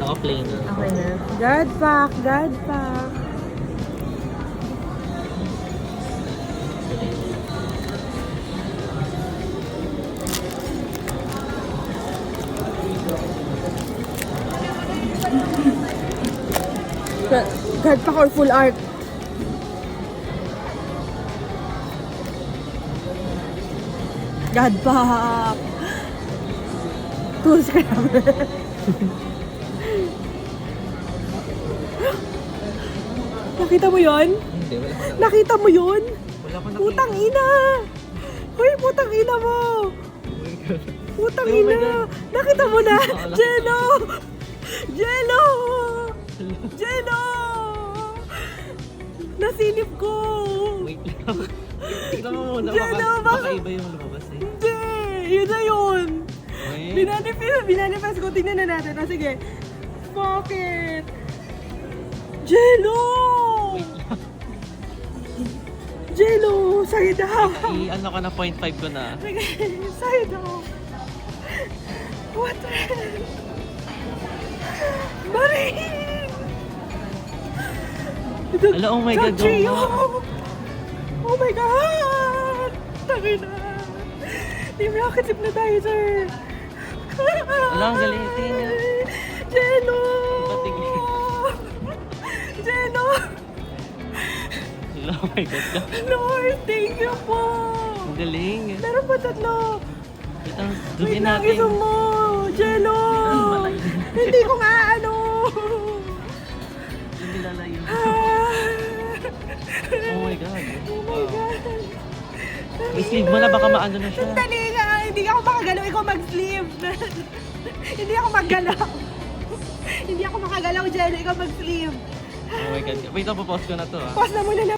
Okay na. Okay na. God pack, God pack. God pack or full art? God pack. Tools ka naman. Nakita mo yun? Hindi, wala ko na. Nakita mo yun? Wala ko na. Putang ina! Hoy, putang ina mo! Putang Oh my ina! God. Nakita mo na? Nakakala- Jello! Jello! Jello! Nasilip ko! Wait lang. Tignan mo muna. Jello, Baka baka- iba yung lumabas eh. Hindi! Yun na yun! Wait. Binanifest ko. Tingnan na natin. Ah, sige. Fuck it! Jello! Jello! Sa'yo daw! I-ano ka na, 0.5 ko na. Sige, sa'yo daw! What the hell? Maring! Ala, oh my God, Gio! oo nga. Oh my God! Taki na! Team Rocket Hypnotizer! Ala, ang galing. Tingnan. Jello! Patigil. Jello! Ala, oh my God. Lord, thank you po! Ang galing. Meron pa tatlo! Wait lang, Wait zoomin lang, natin. iso mo! Jello! Malayo. Hindi ko nga ano! Hindi lalayo. Ah! Oh my God. Oh my God! May sleeve mo na, baka maano na siya. Dali nga! Hindi ako makagalaw, ikaw mag-sleeve! Hindi ako maggalaw! Hindi ako makagalaw, Jello, ikaw mag-sleeve! Oh my God. Wait lang, papause ko na to ah. Pause na muna na!